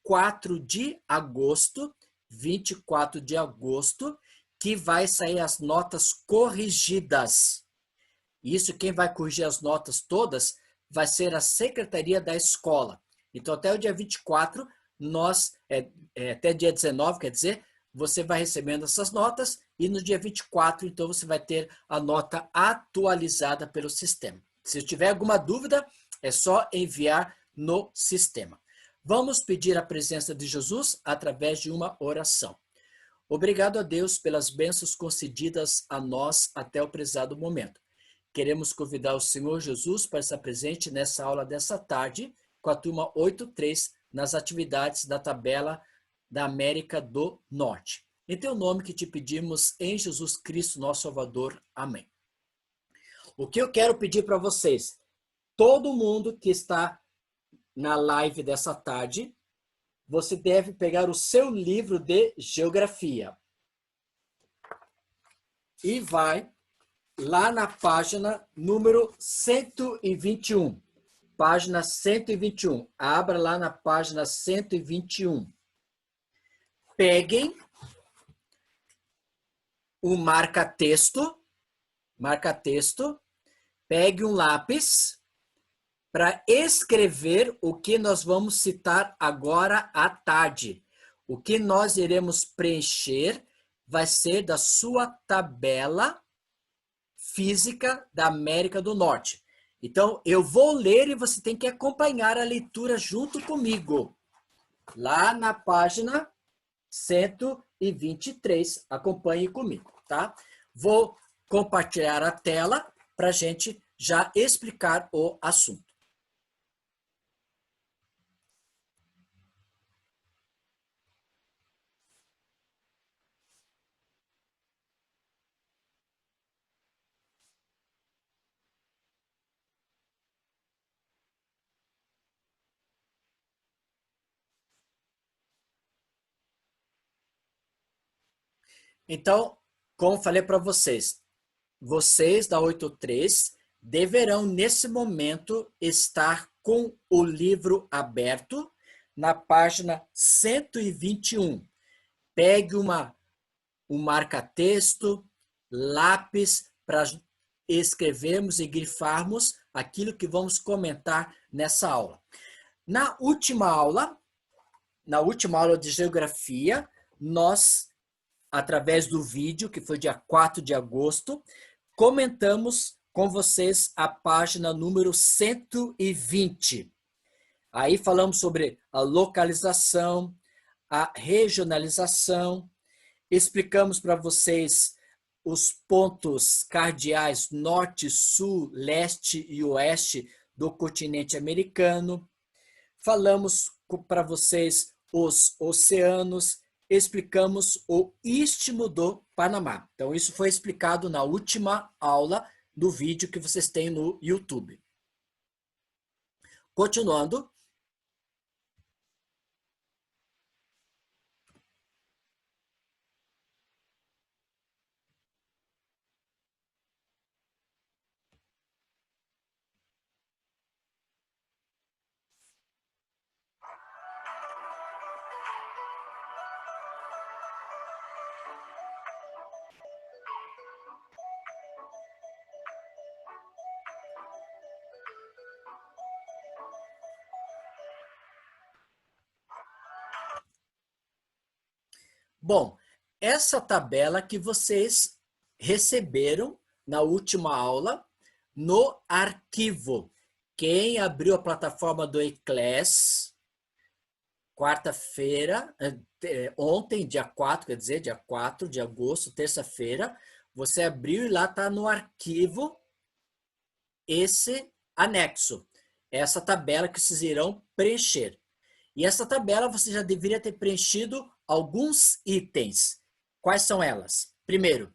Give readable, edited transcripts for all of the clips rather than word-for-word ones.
24 de agosto, 24 de agosto, que vai sair as notas corrigidas. Isso, quem vai corrigir as notas todas vai ser a secretaria da escola. Então, até o dia 24, até dia 19, quer dizer, você vai recebendo essas notas e no dia 24, então, você vai ter a nota atualizada pelo sistema. Se tiver alguma dúvida, é só enviar no sistema. Vamos pedir a presença de Jesus através de uma oração. Obrigado a Deus pelas bênçãos concedidas a nós até o prezado momento. Queremos convidar o Senhor Jesus para estar presente nessa aula dessa tarde com a turma 8.3 nas atividades da tabela da América do Norte. Em teu nome que te pedimos em Jesus Cristo, nosso Salvador. Amém. O que eu quero pedir para vocês, todo mundo que está na live dessa tarde, você deve pegar o seu livro de geografia e vai lá na página número 121. Página 121. Abra lá na página 121. Peguem o marca-texto. Pegue um lápis para escrever o que nós vamos citar agora à tarde. O que nós iremos preencher vai ser da sua tabela física da América do Norte. Então, eu vou ler e você tem que acompanhar a leitura junto comigo. Lá na página 123, acompanhe comigo, tá? Vou compartilhar a tela para a gente já explicar o assunto. Então, como falei para vocês da 8.3 deverão, nesse momento, estar com o livro aberto na página 121. Pegue um marca-texto, lápis, para escrevermos e grifarmos aquilo que vamos comentar nessa aula. Na última aula de geografia, nós, através do vídeo, que foi dia 4 de agosto, comentamos com vocês a página número 120. Aí falamos sobre a localização, a regionalização, explicamos para vocês os pontos cardeais norte, sul, leste e oeste do continente americano. Falamos para vocês os oceanos, explicamos o Istmo do Panamá. Então, isso foi explicado na última aula do vídeo que vocês têm no YouTube. Continuando. Bom, essa tabela que vocês receberam na última aula no arquivo. Quem abriu a plataforma do eClass, quarta-feira, ontem, dia 4, quer dizer, dia 4 de agosto, terça-feira, você abriu e lá está no arquivo esse anexo, essa tabela que vocês irão preencher. E essa tabela você já deveria ter preenchido alguns itens. Quais são elas? Primeiro,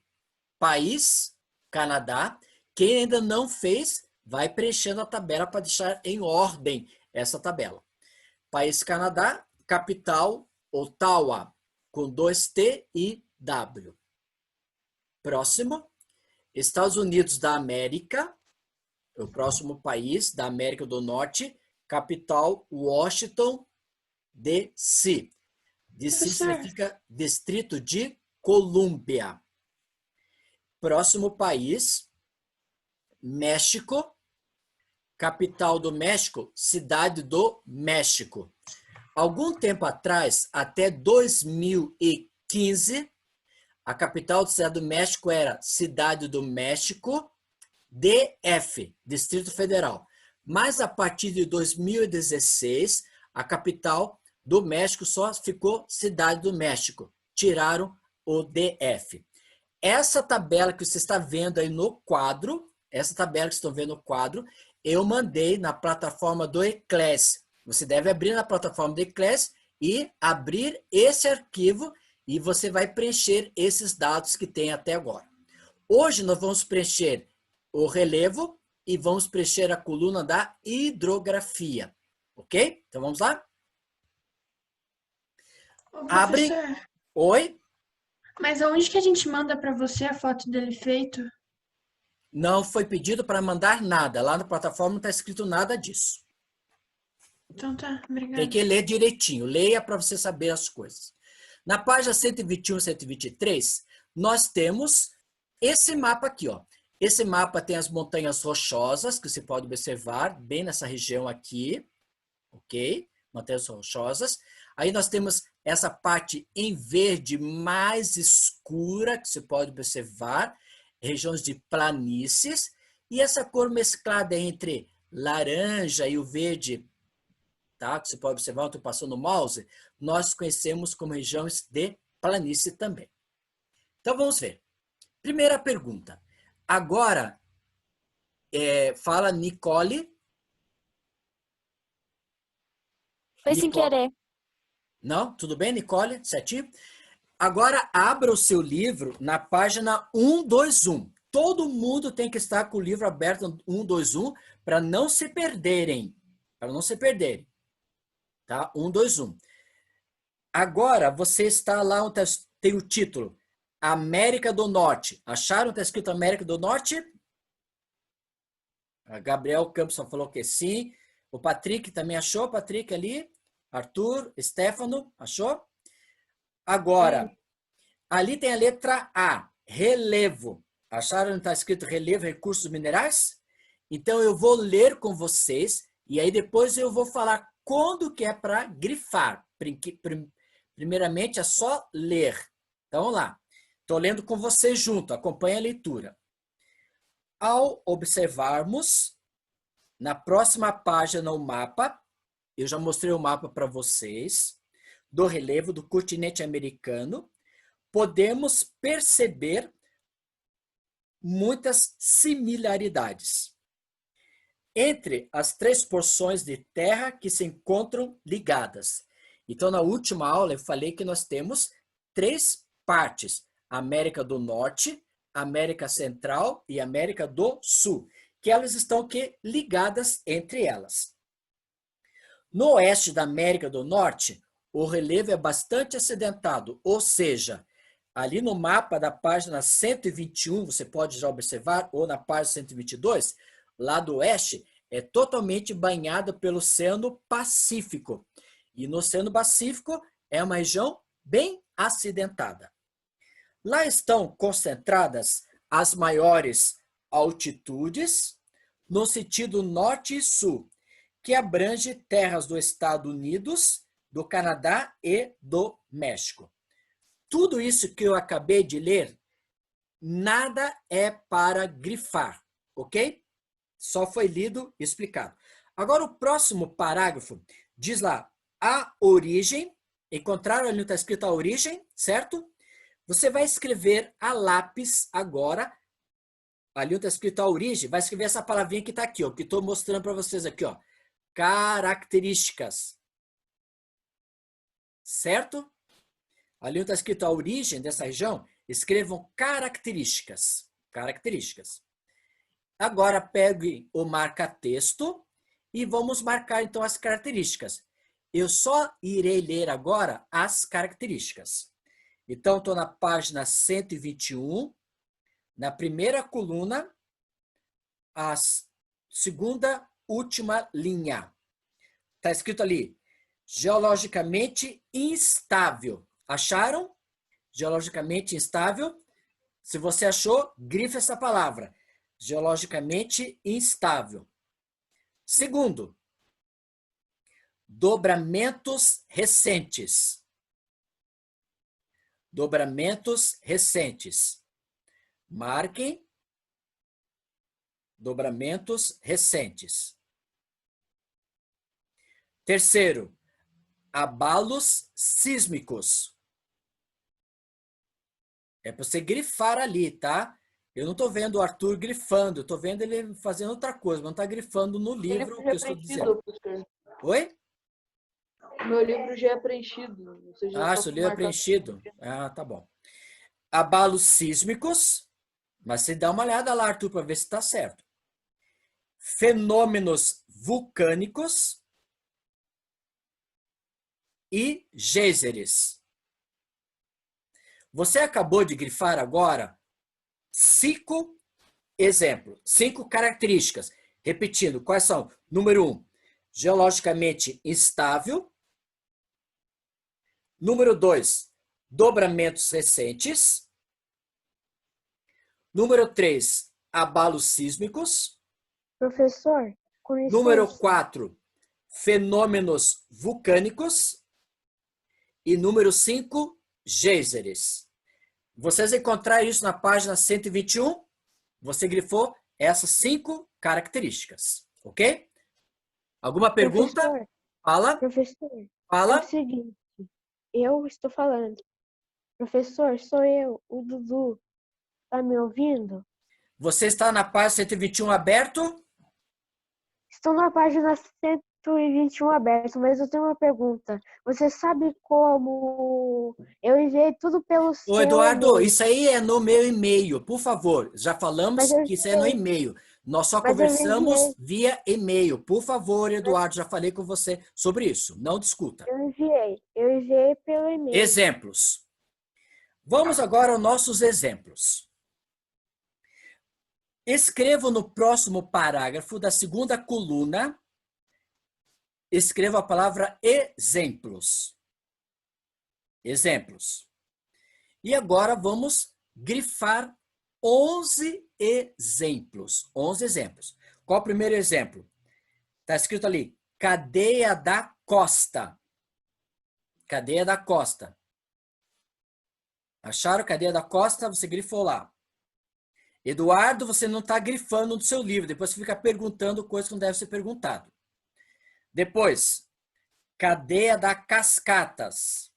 país, Canadá. Quem ainda não fez, vai preenchendo a tabela para deixar em ordem essa tabela. País, Canadá, capital, Ottawa, com 2T e W. Próximo, Estados Unidos da América, o próximo país da América do Norte, capital, Washington, DC. DC Professor, significa Distrito de Colômbia. Próximo país, México. Capital do México, Cidade do México. Algum tempo atrás, até 2015, a capital da Cidade do México era Cidade do México, DF, Distrito Federal. Mas a partir de 2016, a capital do México só ficou Cidade do México. Tiraram o DF. Essa tabela que você está vendo aí no quadro, essa tabela que vocês estão vendo no quadro, eu mandei na plataforma do Eclass. Você deve abrir na plataforma do Eclass e abrir esse arquivo e você vai preencher esses dados que tem até agora. Hoje nós vamos preencher o relevo e vamos preencher a coluna da hidrografia. Ok? Então vamos lá? ô, Abre. professor, Oi? mas aonde que a gente manda para você a foto dele feito? Não foi pedido para mandar nada. Lá na plataforma não está escrito nada disso. Então tá, Tem obrigada. que ler direitinho. Leia para você saber as coisas. Na página 121 e 123, nós temos esse mapa aqui, ó. Esse mapa tem as montanhas rochosas, que você pode observar bem nessa região aqui, ok? Montanhas rochosas. Aí nós temos essa parte em verde mais escura, que você pode observar, regiões de planícies. E essa cor mesclada entre laranja e o verde, tá? Que você pode observar, eu estou passando o mouse, nós conhecemos como regiões de planície também. Então vamos ver. Primeira pergunta. Agora, fala Nicole. Foi sem Nicole. querer. Não? Tudo bem, Nicole? Certinho? Agora, abra o seu livro na página 121. Todo mundo tem que estar com o livro aberto no 121 para não se perderem. Para não se perderem. Tá? 121. Agora, você está lá onde tem o título América do Norte. Acharam? Está escrito América do Norte? A Gabriel Campos falou que sim. O Patrick também achou, Patrick ali. Arthur, Stefano, achou? Agora, ali tem a letra A, relevo. Acharam onde está escrito relevo, recursos minerais? Então, eu vou ler com vocês e aí depois eu vou falar quando que é para grifar. Primeiramente, é só ler. Então, vamos lá. Estou lendo com você junto, acompanhe a leitura. Ao observarmos, na próxima página, o mapa, eu já mostrei o mapa para vocês, do relevo do continente americano, podemos perceber muitas similaridades entre as três porções de terra que se encontram ligadas. Então, na última aula, eu falei que nós temos três partes: América do Norte, América Central e América do Sul, que elas estão aqui ligadas entre elas. No oeste da América do Norte, o relevo é bastante acidentado, ou seja, ali no mapa da página 121, você pode já observar, ou na página 122, lá do oeste, é totalmente banhado pelo Oceano Pacífico. E no Oceano Pacífico é uma região bem acidentada. Lá estão concentradas as maiores altitudes, no sentido norte e sul, que abrange terras dos Estados Unidos, do Canadá e do México. Tudo isso que eu acabei de ler, nada é para grifar, ok? Só foi lido e explicado. Agora, o próximo parágrafo diz lá, a origem, encontraram ali onde está escrito a origem, certo? Você vai escrever a lápis agora, ali onde está escrito a origem, vai escrever essa palavrinha que está aqui, ó, que estou mostrando para vocês aqui, ó. Características. Certo? Ali onde está escrito a origem dessa região, escrevam características. Características. Agora pegue o marca-texto e vamos marcar então as características. Eu só irei ler agora as características. Então, estou na página 121, na primeira coluna, a segunda última linha. Está escrito ali, Geologicamente instável. Acharam? Geologicamente instável. Se você achou, grife essa palavra. Geologicamente instável. Segundo, dobramentos recentes. Dobramentos recentes. Marquem. Dobramentos recentes. Terceiro, abalos sísmicos. É para você grifar ali, tá? Eu não estou vendo o Arthur grifando, eu estou vendo ele fazendo outra coisa, mas não está grifando no livro o que eu estou dizendo. Professor. Oi? Meu livro já é preenchido. Você já Ah, só seu livro é marcar. preenchido? Ah, tá bom. Abalos sísmicos, mas você dá uma olhada lá, Arthur, para ver se está certo. Fenômenos vulcânicos e geysers. Você acabou de grifar agora 5 exemplos, 5 características. Repetindo, quais são? Número 1, geologicamente instável. Número 2, dobramentos recentes. Número 3, abalos sísmicos. Professor, com Número licença. 4, fenômenos vulcânicos. E número 5, geysers. Vocês encontraram isso na página 121. Você grifou essas 5 características, ok? Alguma pergunta? Professor, Fala, professor, é o fala. seguinte, eu estou falando. Professor, sou eu, o Dudu. Tá me ouvindo? Você está na página 121 aberto? Estou na página 121 aberto, mas eu tenho uma pergunta. Você sabe como eu enviei tudo pelo Ô, seu Eduardo, e-mail, isso aí é no meu e-mail, por favor. Já mas falamos eu que isso é no enviei, e-mail. Nós só mas eu conversamos enviei, via e-mail. Por favor, Eduardo, já falei com você sobre isso. Não discuta. eu enviei pelo e-mail. Exemplos. Vamos agora aos nossos exemplos. Escrevo no próximo parágrafo da segunda coluna, escrevo a palavra exemplos. Exemplos. E agora vamos grifar 11 exemplos. 11 exemplos. Qual o primeiro exemplo? Está escrito ali, cadeia da costa. Cadeia da costa. Acharam cadeia da costa? Você grifou lá. Eduardo, você não está grifando no seu livro. Depois você fica perguntando coisas que não deve ser perguntado. Depois, cadeia da cascatas.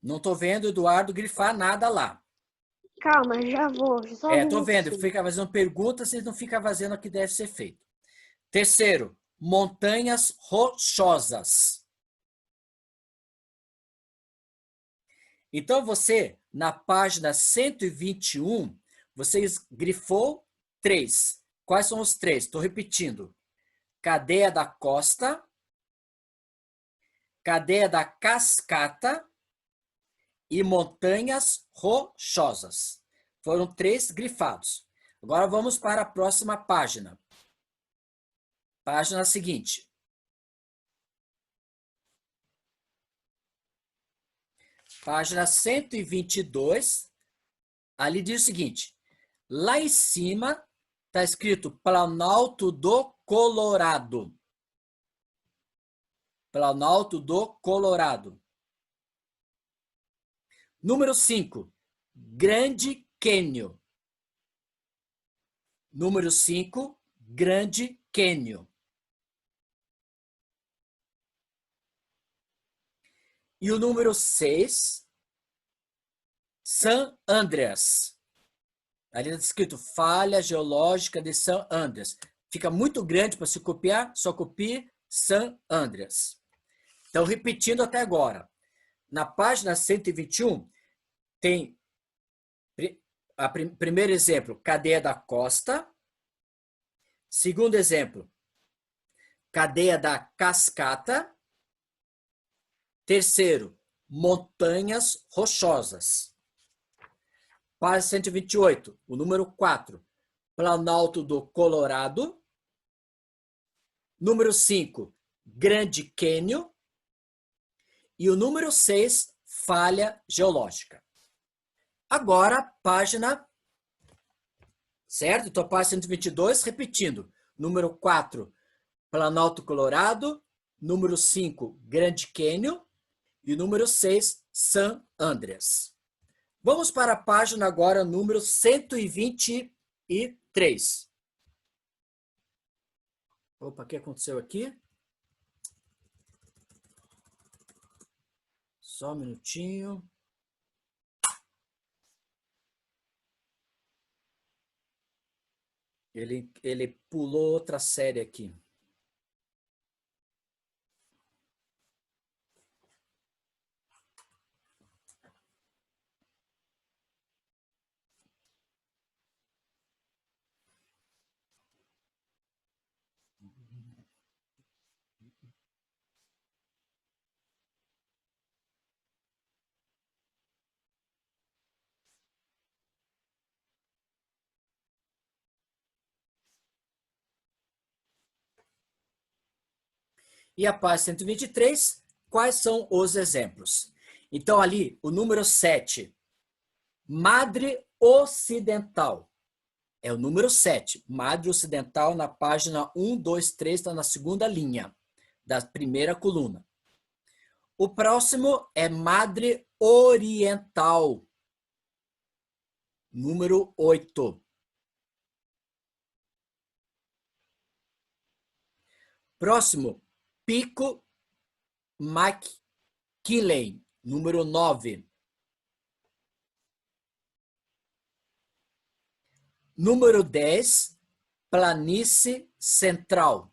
Não estou vendo o Eduardo grifar nada lá. Calma, já vou, só um Estou vendo. minutinho. Fica fazendo perguntas, vocês não ficam fazendo o que deve ser feito. Terceiro, montanhas rochosas. Então, você, na página 121, você grifou 3. Quais são os 3? Estou repetindo. Cadeia da costa, cadeia da cascata e montanhas rochosas. Foram 3 grifados. Agora vamos para a próxima página. Página seguinte. Página 122. Ali diz o seguinte. Lá em cima está escrito Planalto do Colorado. Planalto do Colorado. Número 5. Grande Cânion. Número 5. Grande Cânion. E o número 6. San Andreas. Ali está escrito falha geológica de San Andreas. Fica muito grande para se copiar, só copie San Andreas. Então, repetindo até agora. Na página 121, tem primeiro exemplo, cadeia da costa. Segundo exemplo, cadeia da cascata. Terceiro, montanhas rochosas. Página 128, o número 4, Planalto do Colorado. Número 5, Grande Cânion. E o número 6, falha geológica. Agora, página, certo? Então, página 122, repetindo. Número 4, Planalto Colorado. Número 5, Grande Cânion. E o número 6, San Andreas. Vamos para a página agora, número 123. Opa, o que aconteceu aqui? Só um minutinho. Ele pulou outra série aqui. E a página 123, quais são os exemplos? Então, ali, o número 7, Madre Ocidental. É o número 7, Madre Ocidental, na página 1, 2, 3, está na segunda linha da primeira coluna. O próximo é Madre Oriental, número 8. Próximo, Pico McKinley, número 9. Número 10, Planície Central.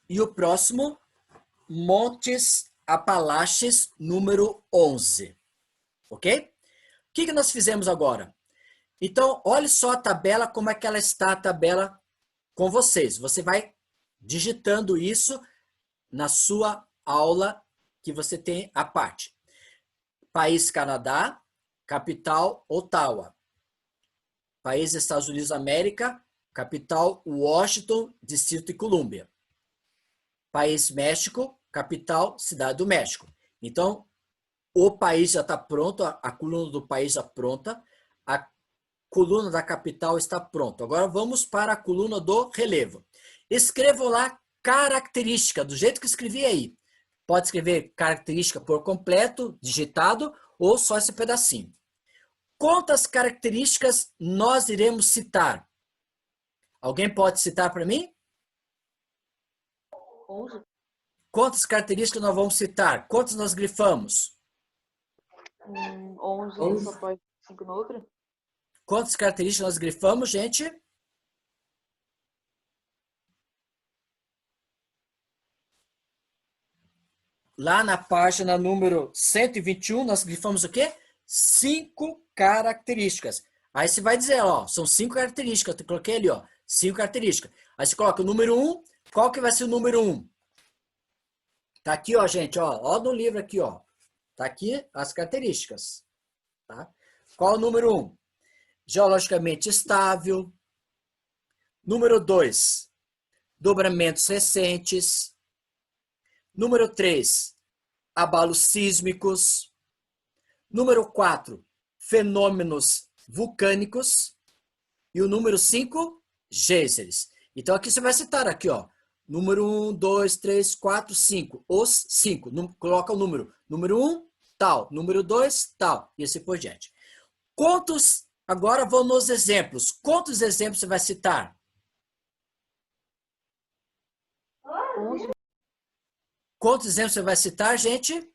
E o próximo, Montes Apalaches, número 11. Ok? O que nós fizemos agora? Então, olhe só a tabela, como é que ela está, a tabela com vocês. Você vai digitando isso na sua aula que você tem à parte. País Canadá, capital Ottawa. País Estados Unidos da América, capital Washington, Distrito de Colômbia. País México, capital Cidade do México. Então, o país já está pronto, a coluna do país já pronta, a coluna da capital está pronta. Agora vamos para a coluna do relevo. Escrevam lá característica, do jeito que escrevi aí. Pode escrever característica por completo, digitado, ou só esse pedacinho. Quantas características nós iremos citar? Alguém pode citar para mim? 11. Quantas características nós vamos citar? Quantas nós grifamos? 11 11. nessa página, 5 na outra. Quantas características nós grifamos, gente? Lá na página número 121, nós grifamos o quê? 5 características. Aí você vai dizer, ó, são 5 características. Eu coloquei ali, ó, 5 características. Aí você coloca o número 1. Qual que vai ser o número 1? Tá aqui, ó, gente, ó no livro aqui, ó. Tá aqui as características. Tá? Qual o número 1? Geologicamente estável. Número 2, dobramentos recentes. Número 3, abalos sísmicos. Número 4, fenômenos vulcânicos. E o número 5, geysers. Então, aqui você vai citar aqui, ó. Número 1, 2, 3, 4, 5. Os 5. Coloca o número. Número 1, tal. Número 2, tal. E assim por diante. Quantos, agora vão nos exemplos. Quantos exemplos você vai citar? 11. Quantos exemplos você vai citar, gente?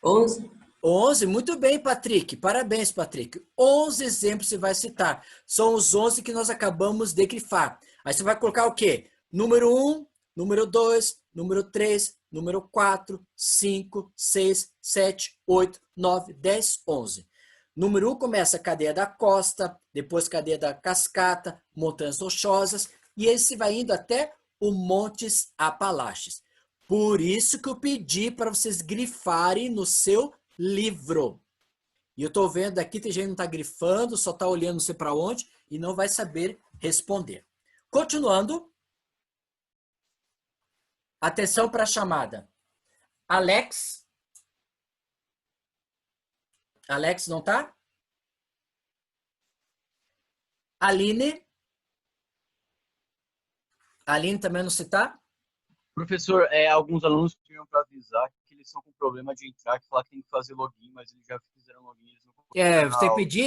11. 11, muito bem, Patrick. Parabéns, Patrick. 11 exemplos você vai citar. São os 11 que nós acabamos de grifar. Aí você vai colocar o quê? Número 1, número 2, número 3, número 4, 5, 6, 7, 8, 9, 10, 11. Número 1 começa a cadeia da costa, depois cadeia da cascata, montanhas rochosas, e esse vai indo até o Montes Apalaches. Por isso que eu pedi para vocês grifarem no seu livro. E eu estou vendo aqui, tem gente que não está grifando, só está olhando não sei para onde e não vai saber responder. Continuando. Atenção para a chamada. Alex. Alex não está? Aline. Aline também não se está? Professor, alguns alunos pediram para avisar que eles estão com problema de entrar, que falar que tem que fazer login, mas eles já fizeram login, eles não conseguem na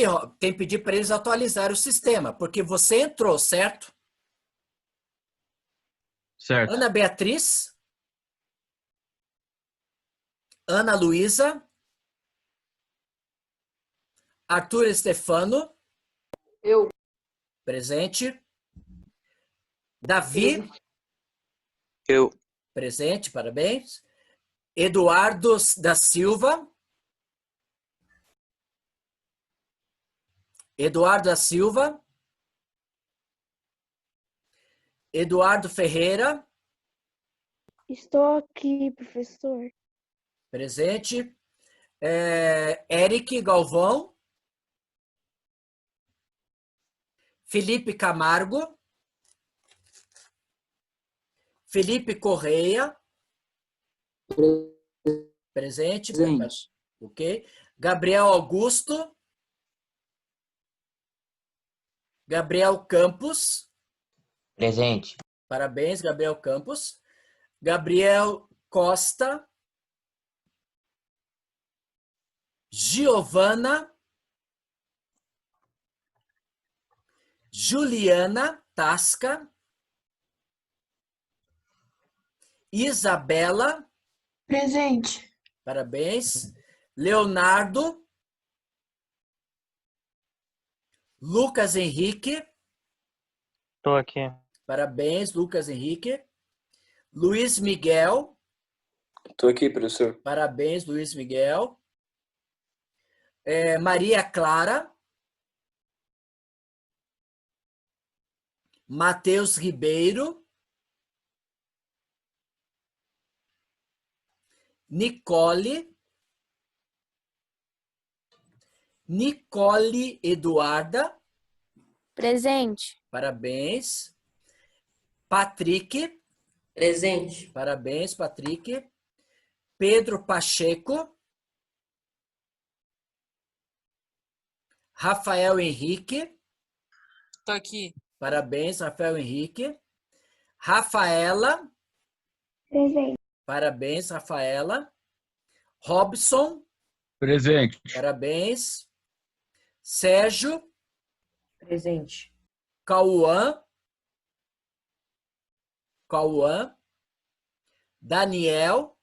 aula. Tem que pedir para eles atualizar o sistema, porque você entrou, certo? Certo. Ana Beatriz. Ana Luísa. Arthur Stefano. Eu. Presente. Davi. Eu. Presente, parabéns. Eduardo da Silva. Eduardo da Silva. Eduardo Ferreira. Estou aqui, professor. Presente. Eric Galvão. Felipe Camargo. Felipe Correia. Presente. Ok. Gabriel Augusto. Gabriel Campos. Presente. Parabéns, Gabriel Campos. Gabriel Costa. Giovana. Juliana Tasca. Isabela. Presente. Parabéns. Leonardo. Lucas Henrique. Estou aqui. Parabéns, Lucas Henrique. Luiz Miguel. Estou aqui, professor. Parabéns, Luiz Miguel. Maria Clara. Matheus Ribeiro. Nicole. Nicole Eduarda. Presente. Parabéns. Patrick. Presente. Parabéns, Patrick. Pedro Pacheco. Rafael Henrique. Tô aqui. Parabéns, Rafael Henrique. Rafaela. Presente. Parabéns, Rafaela. Robson. Presente. Parabéns. Sérgio. Presente. Cauã. Cauã. Daniel.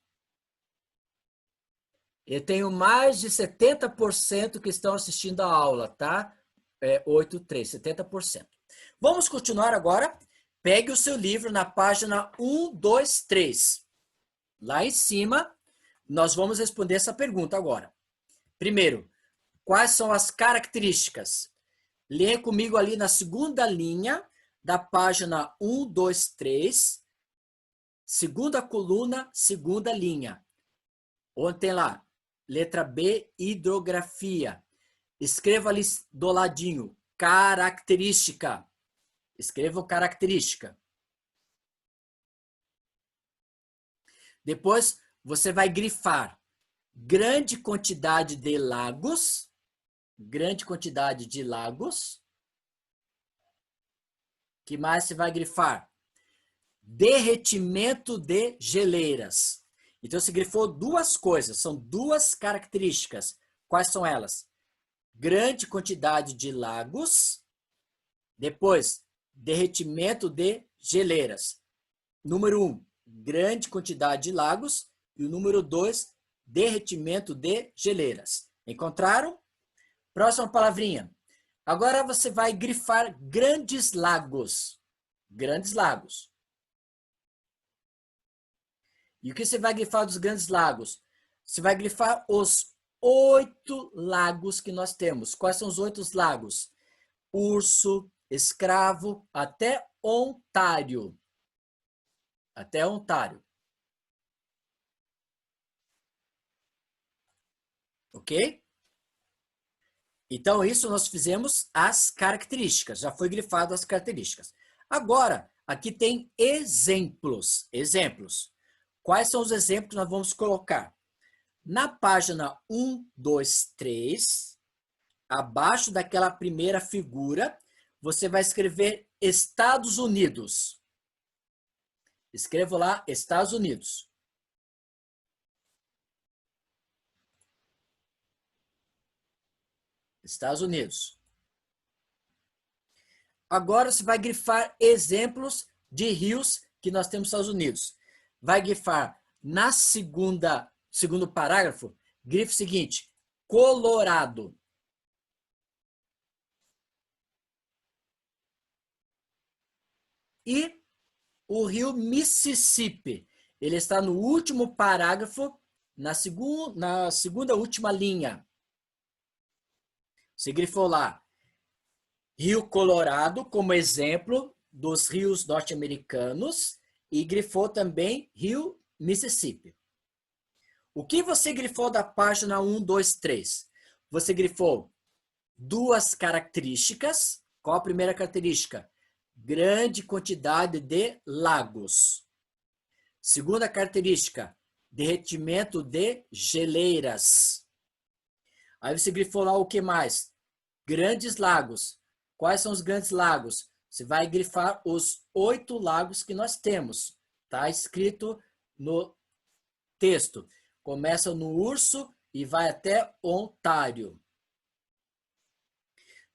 Eu tenho mais de 70% que estão assistindo a aula, tá? 83, 70%. Vamos continuar agora. Pegue o seu livro na página 1, 2, 3. Lá em cima, nós vamos responder essa pergunta agora. Primeiro, quais são as características? Leia comigo ali na segunda linha da página 1, 2, 3. Segunda coluna, segunda linha. Onde tem lá, letra B, hidrografia. Escreva ali do ladinho, característica. Escreva característica. Depois, você vai grifar grande quantidade de lagos. Grande quantidade de lagos. Que mais você vai grifar? Derretimento de geleiras. Então, você grifou duas coisas, são duas características. Quais são elas? Grande quantidade de lagos. Depois, derretimento de geleiras. Número 1, grande quantidade de lagos. E o número 2, derretimento de geleiras. Encontraram? Próxima palavrinha. Agora você vai grifar grandes lagos. Grandes lagos. E o que você vai grifar dos grandes lagos? Você vai grifar os 8 lagos que nós temos. Quais são os 8 lagos? Urso, Escravo, até Ontário. Até Ontário. Ok? Então, isso nós fizemos as características. Já foi grifado as características. Agora, aqui tem exemplos. Exemplos. Quais são os exemplos que nós vamos colocar? Na página 1, 2, 3, abaixo daquela primeira figura, você vai escrever Estados Unidos. Escrevo lá Estados Unidos. Estados Unidos. Agora você vai grifar exemplos de rios que nós temos nos Estados Unidos. Vai grifar na segundo parágrafo, grife o seguinte, Colorado. E o rio Mississippi, ele está no último parágrafo, na segunda última linha. Você grifou lá, Rio Colorado como exemplo dos rios norte-americanos e grifou também Rio Mississippi. O que você grifou da página 1, 2, 3? Você grifou duas características. Qual a primeira característica? Grande quantidade de lagos. Segunda característica, derretimento de geleiras. Aí você grifou lá o que mais? Grandes lagos. Quais são os grandes lagos? Você vai grifar os 8 lagos que nós temos. Está escrito no texto. Começa no Urso e vai até Ontário.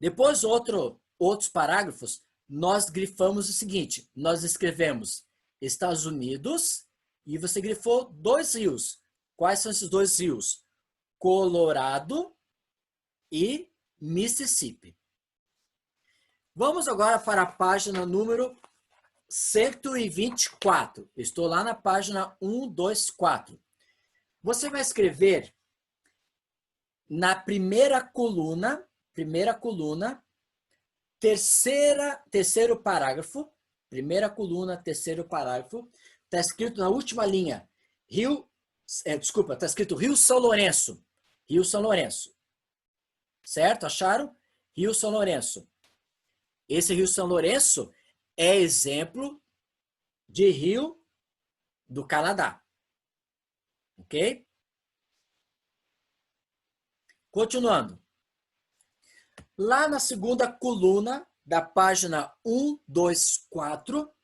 Depois, outros parágrafos, nós grifamos o seguinte. Nós escrevemos Estados Unidos e você grifou 2 rios. Quais são esses 2 rios? Colorado e Mississippi. Vamos agora para a página número 124. Estou lá na página 124. Você vai escrever na primeira coluna, terceiro parágrafo, primeira coluna, terceiro parágrafo, está escrito na última linha, está escrito Rio São Lourenço. Rio São Lourenço. Certo? Acharam? Rio São Lourenço. Esse Rio São Lourenço é exemplo de rio do Canadá. Ok? Continuando. Lá na segunda coluna da página 1, 2, 4,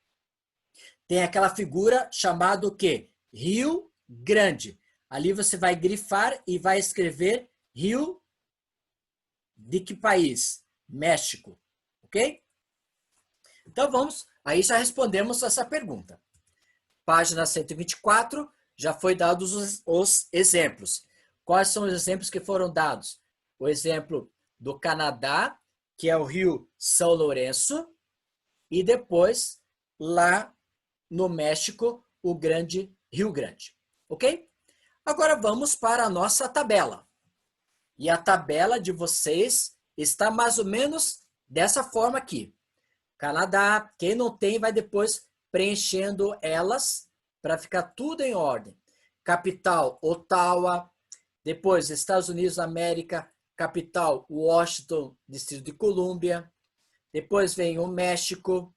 tem aquela figura chamada o quê? Rio Grande. Ali você vai grifar e vai escrever Rio de que país? México. Ok? Então vamos, aí já respondemos essa pergunta. Página 124, já foi dados os exemplos. Quais são os exemplos que foram dados? O exemplo do Canadá, que é o Rio São Lourenço, e depois, lá no México, o grande Rio Grande. Ok? Agora vamos para a nossa tabela. E a tabela de vocês está mais ou menos dessa forma aqui. Canadá, quem não tem, vai depois preenchendo elas para ficar tudo em ordem. Capital, Ottawa. Depois, Estados Unidos da América. Capital, Washington, Distrito de Colômbia. Depois vem o México,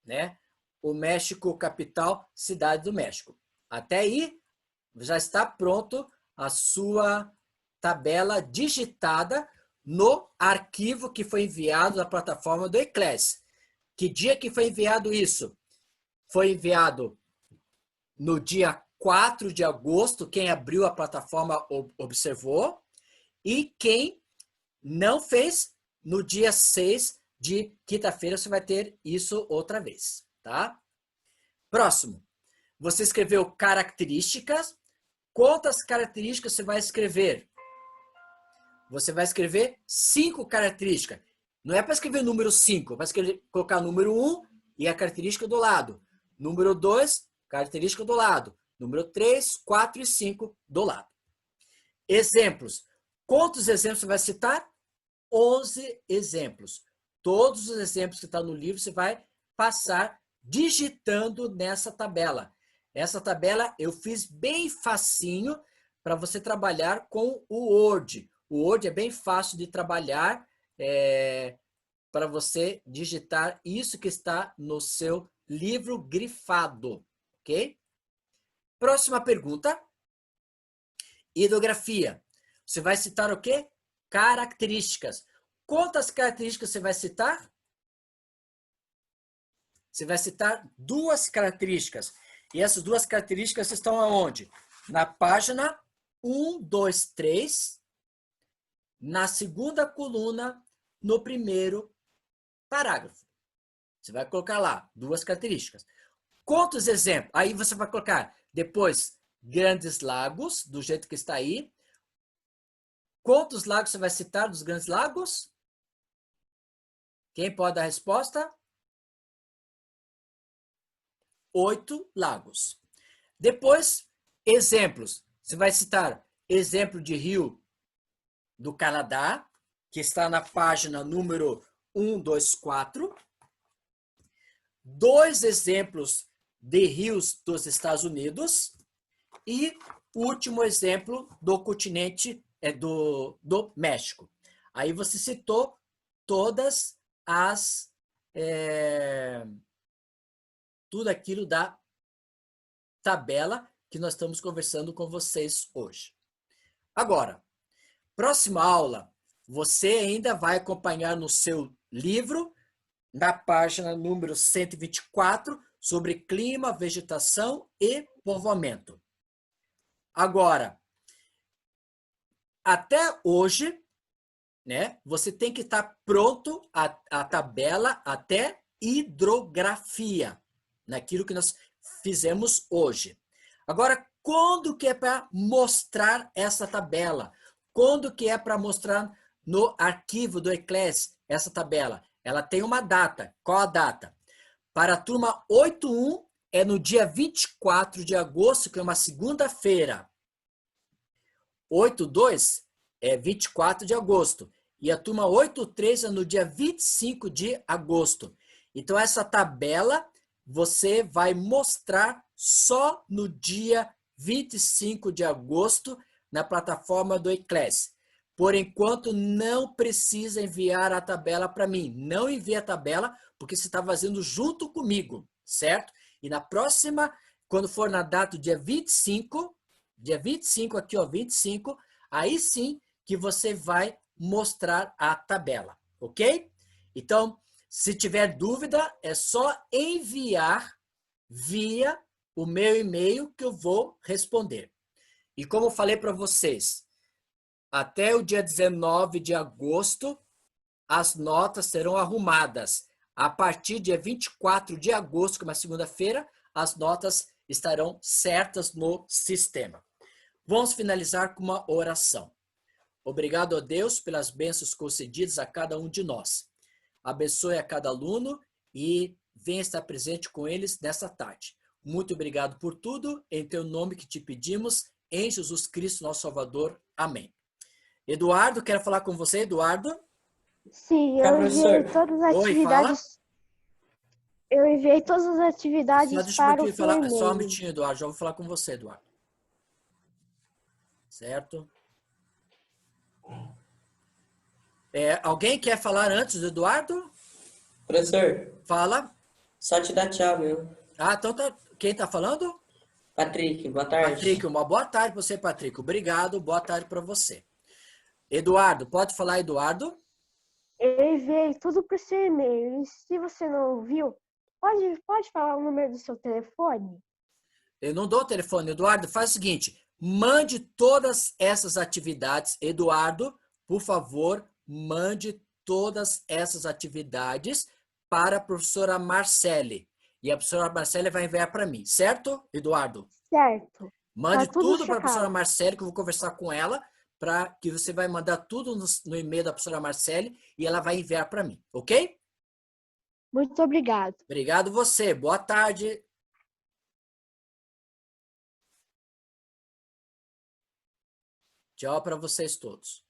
né? O México, capital, Cidade do México. Até aí, já está pronto a sua tabela digitada no arquivo que foi enviado da plataforma do Eclese. Que dia que foi enviado isso? Foi enviado no dia 4 de agosto, quem abriu a plataforma observou, e quem não fez, no dia 6 de quinta-feira você vai ter isso outra vez, tá? Próximo. Você escreveu características. Quantas características você vai escrever? Você vai escrever 5 características. Não é para escrever o número 5, vai colocar o número 1 e a característica do lado. Número 2, característica do lado. Número 3, 4 e 5 do lado. Exemplos. Quantos exemplos você vai citar? 11 exemplos. Todos os exemplos que estão no livro você vai passar digitando nessa tabela. Essa tabela eu fiz bem facinho para você trabalhar com o Word. O Word é bem fácil de trabalhar para você digitar isso que está no seu livro grifado, ok? Próxima pergunta. Hidrografia. Você vai citar o quê? Características. Quantas características você vai citar? Você vai citar 2 características. E essas 2 características estão aonde? Na página 1, 2, 3, na segunda coluna, no primeiro parágrafo. Você vai colocar lá 2 características. Quantos exemplos? Aí você vai colocar depois grandes lagos, do jeito que está aí. Quantos lagos você vai citar dos grandes lagos? Quem pode dar a resposta? 8 lagos. Depois, exemplos. Você vai citar exemplo de rio do Canadá, que está na página número 124. 2 exemplos de rios dos Estados Unidos. E o último exemplo do continente do México. Aí você citou todas as... tudo aquilo da tabela que nós estamos conversando com vocês hoje. Agora, próxima aula, você ainda vai acompanhar no seu livro, na página número 124, sobre clima, vegetação e povoamento. Agora, até hoje, né, você tem que estar pronto a tabela até hidrografia, naquilo que nós fizemos hoje. Agora, quando que é para mostrar essa tabela? Quando que é para mostrar no arquivo do Eclès essa tabela? Ela tem uma data. Qual a data? Para a turma 8.1 é no dia 24 de agosto, que é uma segunda-feira. 8.2 é 24 de agosto. E a turma 8.3 é no dia 25 de agosto. Então, essa tabela você vai mostrar só no dia 25 de agosto na plataforma do Eclès. Por enquanto, não precisa enviar a tabela para mim. Não envie a tabela, porque você está fazendo junto comigo, certo? E na próxima, quando for na data do dia 25 aqui, ó, 25, aí sim que você vai mostrar a tabela, ok? Então, se tiver dúvida, é só enviar via o meu e-mail que eu vou responder. E como eu falei para vocês, até o dia 19 de agosto, as notas serão arrumadas. A partir do dia 24 de agosto, que é uma segunda-feira, as notas estarão certas no sistema. Vamos finalizar com uma oração. Obrigado a Deus pelas bênçãos concedidas a cada um de nós. Abençoe a cada aluno e venha estar presente com eles nessa tarde. Muito obrigado por tudo, em teu nome que te pedimos, em Jesus Cristo, nosso Salvador. Amém. Eduardo, quero falar com você, Eduardo. Sim, eu enviei todas as Oi, atividades. fala. Eu enviei todas as atividades Só deixa para um o seu e-mail. só um minutinho, Eduardo. Já vou falar com você, Eduardo. Certo? Alguém quer falar antes do Eduardo? Professor, Fala. só te dar tchau, meu. Ah, então tá. Quem tá falando? Patrick, boa tarde. Patrick, uma boa tarde para você, Patrick. Obrigado, boa tarde para você. Eduardo, pode falar, Eduardo? Eu enviei tudo para o seu e-mail. E se você não viu, pode falar o número do seu telefone? Eu não dou o telefone, Eduardo. Faz o seguinte, mande todas essas atividades. Eduardo, por favor, mande todas essas atividades para a professora Marcele. E a professora Marcele vai enviar para mim, certo, Eduardo? Certo. Mande Tá tudo tudo para a checado. professora Marcele, que eu vou conversar com ela, para que você vai mandar tudo no e-mail da professora Marcele e ela vai enviar para mim, ok? Muito obrigado. Obrigado você. Boa tarde. Tchau para vocês todos.